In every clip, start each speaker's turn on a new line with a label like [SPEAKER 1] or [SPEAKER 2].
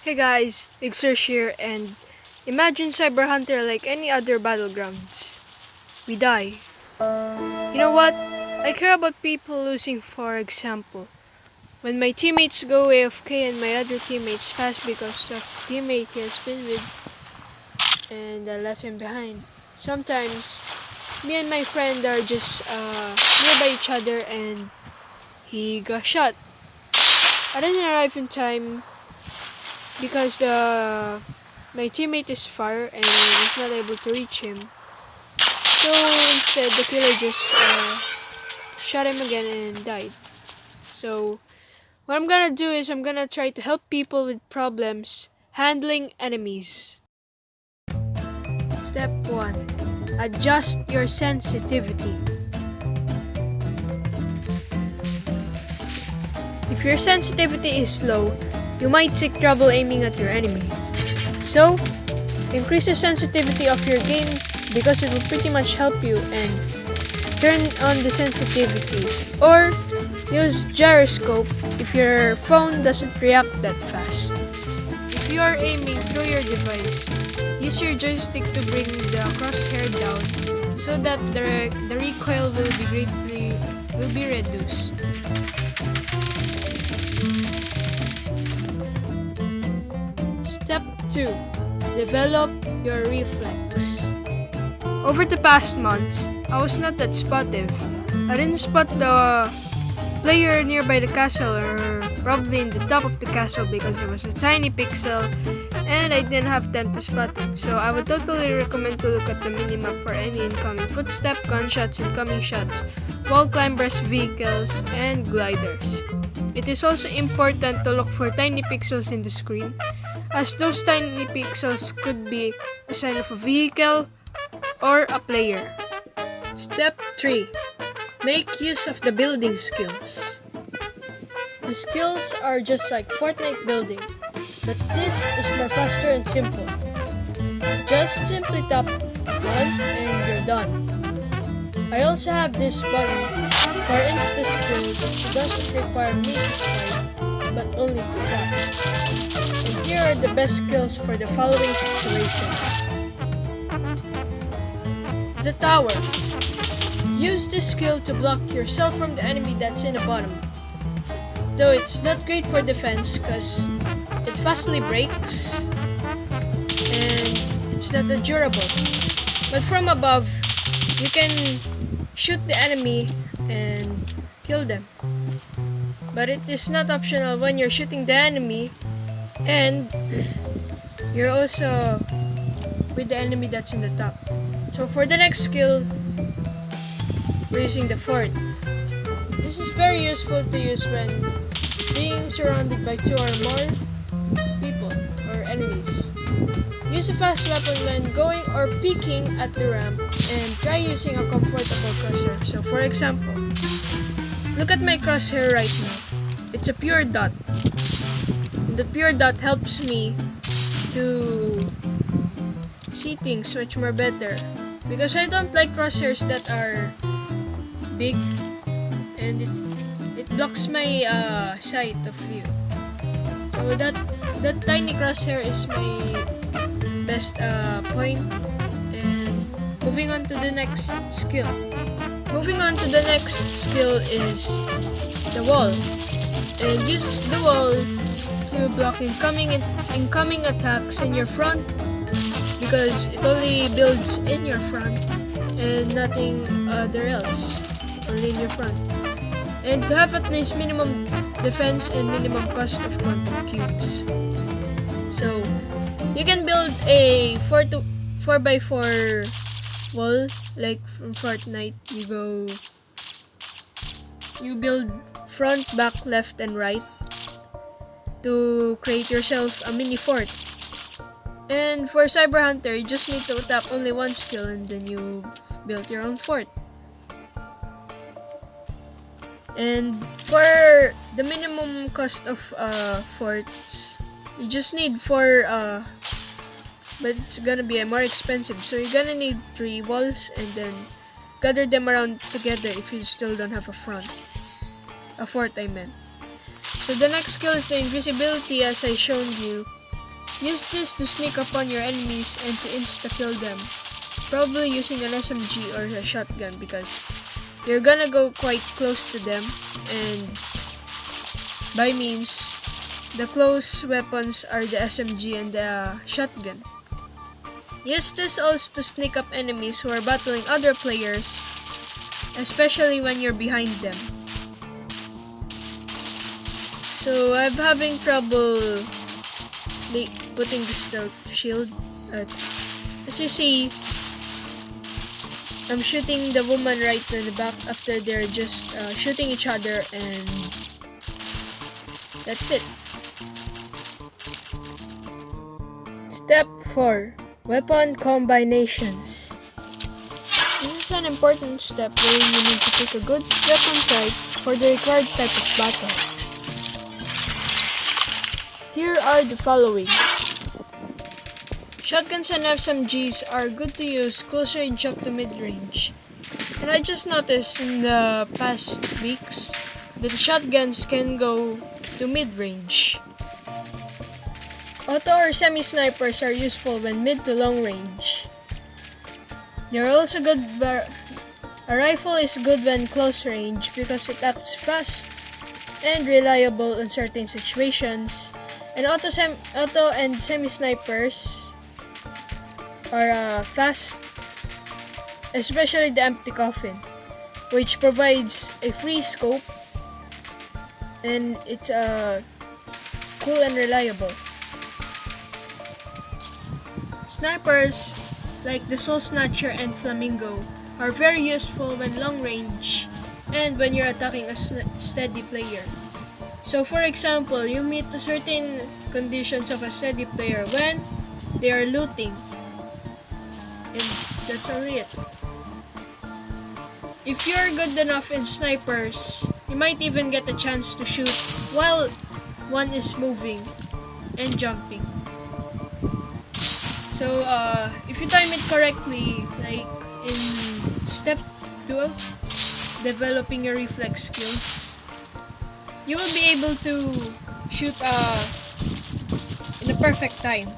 [SPEAKER 1] Hey guys, Ixertia here, and imagine Cyber Hunter like any other battlegrounds. We die. You know what? I care about people losing, for example. When my teammates go AFK and my other teammates pass because of the teammate he has been with and I left him behind. Sometimes, me and my friend are just nearby each other and he got shot. I didn't arrive in time because my teammate is far and I was not able to reach him. So instead, the killer just shot him again and died. So what I'm gonna do is I'm gonna try to help people with problems handling enemies. Step 1. Adjust your sensitivity. If your sensitivity is low, you might seek trouble aiming at your enemy. So, increase the sensitivity of your game because it will pretty much help you, and turn on the sensitivity. Or use gyroscope if your phone doesn't react that fast. If you are aiming through your device, use your joystick to bring the crosshair down so that the recoil will be reduced. Step 2. Develop your reflex. Over the past months, I was not that spottive. I didn't spot the player nearby the castle or probably in the top of the castle because it was a tiny pixel and I didn't have time to spot him. So I would totally recommend to look at the minimap for any incoming footstep, gunshots, incoming shots, wall climbers, vehicles, and gliders. It is also important to look for tiny pixels in the screen, as those tiny pixels could be a sign of a vehicle or a player. Step 3. Make use of the building skills. The skills are just like Fortnite building, but this is more faster and simple. Just simply tap 1 and you're done. I also have this button for insta skill which doesn't require me to swipe, but only to tap. And here are the best skills for the following situation. The tower. Use this skill to block yourself from the enemy that's in the bottom. Though it's not great for defense because it fastly breaks and it's not that durable. But from above, you can shoot the enemy and kill them. But it is not optional when you're shooting the enemy and you're also with the enemy that's in the top. So for the next skill, we're using the fort. This is very useful to use when being surrounded by 2 or more people or enemies. Use a fast weapon when going or peeking at the ramp and try using a comfortable crosshair. So for example, look at my crosshair right now. It's a pure dot. The pure dot helps me to see things much more better because I don't like crosshairs that are big and it blocks my sight of view. So that tiny crosshair is my best point. And moving on to the next skill. Moving on to the next skill is the wall. And use the wall to block incoming attacks in your front because it only builds in your front and nothing other else. Only in your front. And to have at least minimum defense and minimum cost of content cubes. So you can build a 4x4 wall like from Fortnite. You build front, back, left, and right to create yourself a mini fort. And for Cyber Hunter, you just need to tap only one skill and then you build your own fort. And for the minimum cost of forts, you just need 4, but it's gonna be more expensive. So you're gonna need 3 walls and then gather them around together if you still don't have a fort I meant. So the next skill is the invisibility as I shown you. Use this to sneak upon your enemies and to insta-kill them. Probably using an SMG or a shotgun because you're gonna go quite close to them, and by means, the close weapons are the SMG and the shotgun. Use this also to sneak up enemies who are battling other players, especially when you're behind them. So I'm having trouble putting the stealth shield. As you see, I'm shooting the woman right in the back after they're just shooting each other, and that's it. Step 4. Weapon combinations. This is an important step where you need to pick a good weapon type for the required type of battle. Here are the following. Shotguns and SMGs are good to use close range up to mid-range. And I just noticed in the past weeks that shotguns can go to mid-range. Auto or semi-snipers are useful when mid to long range. They're also good, a rifle is good when close range because it acts fast and reliable in certain situations. And auto and semi-snipers are fast, especially the empty coffin, which provides a free scope, and it's cool and reliable. Snipers like the Soul Snatcher and Flamingo are very useful when long range and when you're attacking a steady player. So for example, you meet the certain conditions of a steady player when they are looting, and that's only it. If you're good enough in snipers, you might even get a chance to shoot while one is moving and jumping. So if you time it correctly, like in step 2, developing your reflex skills, you will be able to shoot in the perfect time.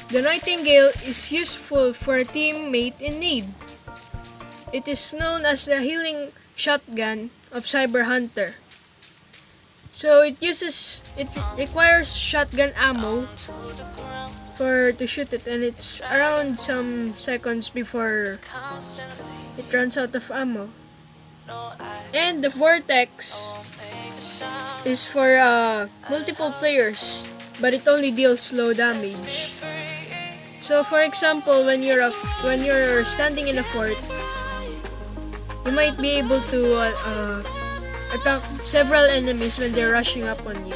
[SPEAKER 1] The Nightingale is useful for a teammate in need. It is known as the healing shotgun of Cyber Hunter. So it requires shotgun ammo to shoot it, and it's around some seconds before it runs out of ammo. And the Vortex is for multiple players, but it only deals low damage. So for example, when you're standing in a fort, you might be able to attack several enemies when they're rushing up on you.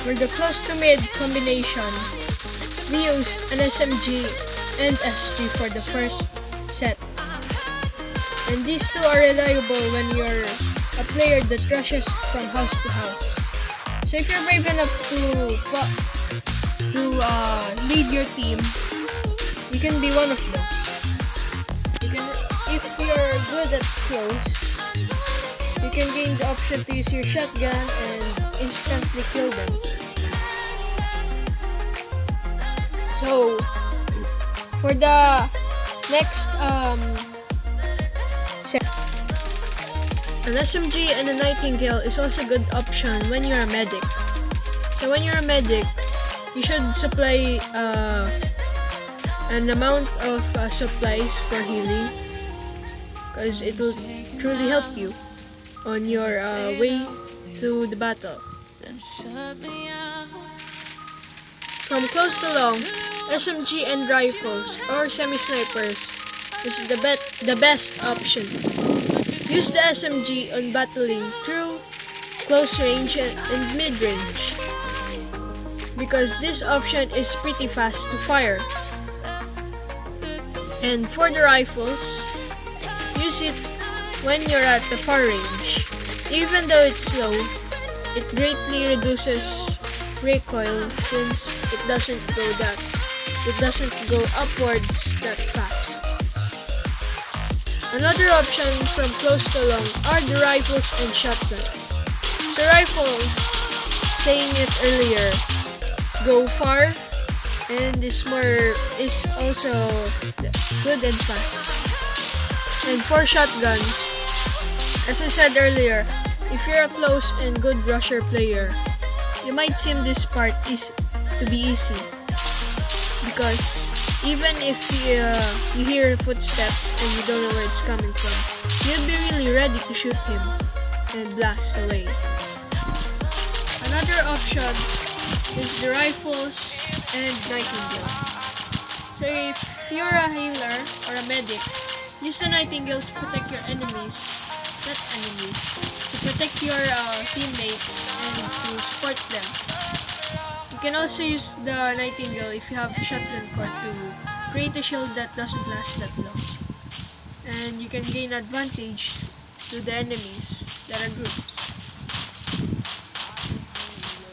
[SPEAKER 1] For the close to mid combination, we use an SMG and SG for the first set. And these two are reliable when you're a player that rushes from house to house. So if you're brave enough to lead your team, you can be one of those. If you're good at close, you can gain the option to use your shotgun and instantly kill them. So for the next set, an SMG and a Nightingale is also a good option when you're a medic. So when you're a medic, you should supply an amount of supplies for healing, because it will truly help you on your way to the battle. From close to long, SMG and rifles or semi-snipers is the best option. Use the SMG on battling through close range and mid-range, because this option is pretty fast to fire. And for the rifles, use it when you're at the far range. Even though it's slow, it greatly reduces recoil since it doesn't go upwards that fast. Another option from close to long are the rifles and shotguns. So rifles, saying it earlier, go far, and is also good and fast. And for shotguns, as I said earlier, if you're a close and good rusher player, you might seem this part to be easy, because even if you hear footsteps and you don't know where it's coming from, you'll be really ready to shoot him and blast away. Another option is the rifles and Nightingale. So if you're a healer or a medic, use the Nightingale to protect your enemies, to protect your teammates and to support them. You can also use the Nightingale if you have a shotgun cord to create a shield that doesn't last that long. And you can gain advantage to the enemies that are groups.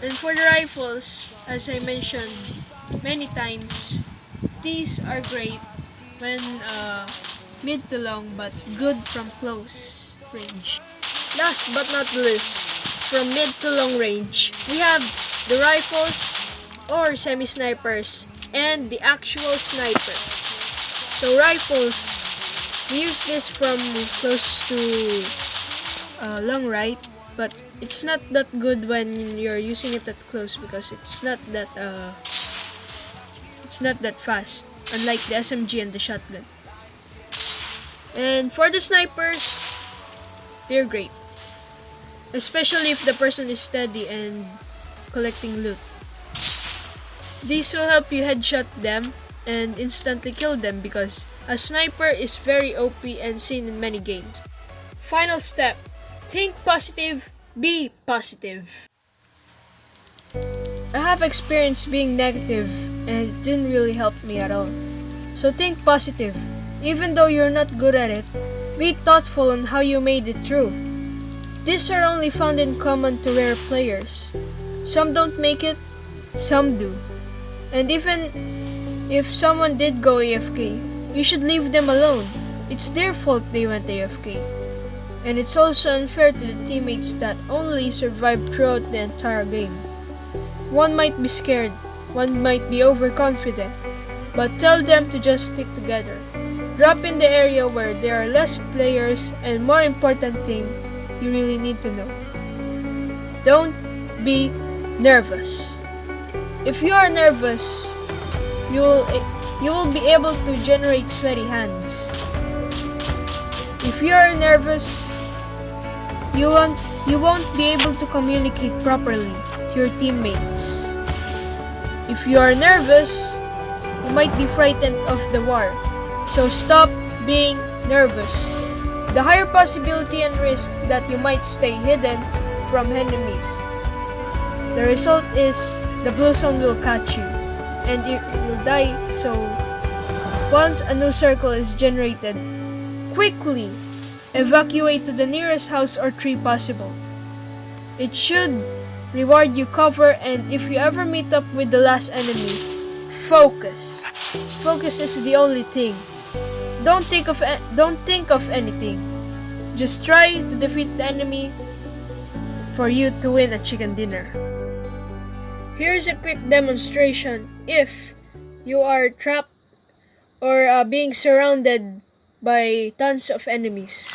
[SPEAKER 1] And for the rifles, as I mentioned many times, these are great when mid to long but good from close range. Last but not least, from mid to long range, we have the rifles or semi-snipers and the actual snipers. So rifles, we use this from close to long, right? But it's not that good when you're using it at close because it's not that fast, unlike the SMG and the shotgun. And for the snipers, they're great, especially if the person is steady and collecting loot. These will help you headshot them and instantly kill them because a sniper is very OP and seen in many games. Final step, think positive, be positive. I have experience being negative and it didn't really help me at all. So think positive. Even though you're not good at it, be thoughtful on how you made it through. These are only found in common to rare players. Some don't make it, some do. And even if someone did go AFK, you should leave them alone. It's their fault they went AFK. And it's also unfair to the teammates that only survived throughout the entire game. One might be scared, one might be overconfident, but tell them to just stick together. Drop in the area where there are less players, and more important thing you really need to know, don't be nervous. If you are nervous, you will be able to generate sweaty hands. If you are nervous, you won't be able to communicate properly to your teammates. If you are nervous, you might be frightened of the war. So stop being nervous. The higher possibility and risk that you might stay hidden from enemies. The result is the blue zone will catch you and you will die. So once a new circle is generated, quickly evacuate to the nearest house or tree possible. It should reward you cover, and if you ever meet up with the last enemy, focus. Focus is the only thing. Don't think of anything. Just try to defeat the enemy for you to win a chicken dinner. Here's a quick demonstration if you are trapped or being surrounded by tons of enemies.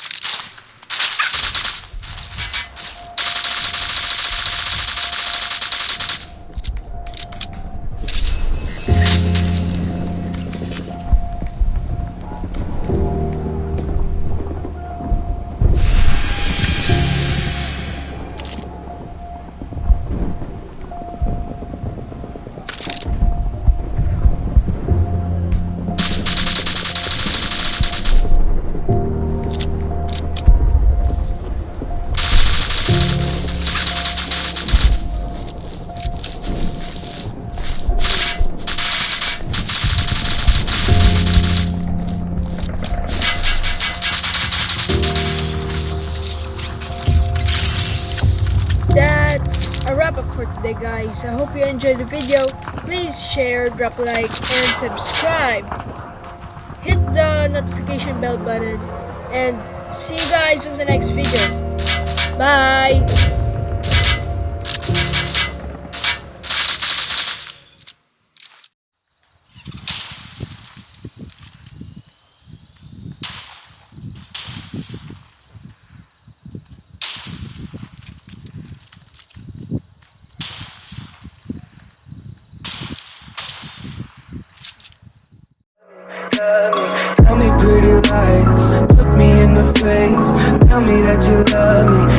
[SPEAKER 1] That's a wrap up for today, guys. I hope you enjoyed the video. Please share, drop a like, and subscribe. Hit the notification bell button, and see you guys in the next video. Bye!
[SPEAKER 2] Tell me pretty lies, look me in the face. Tell me that you love me,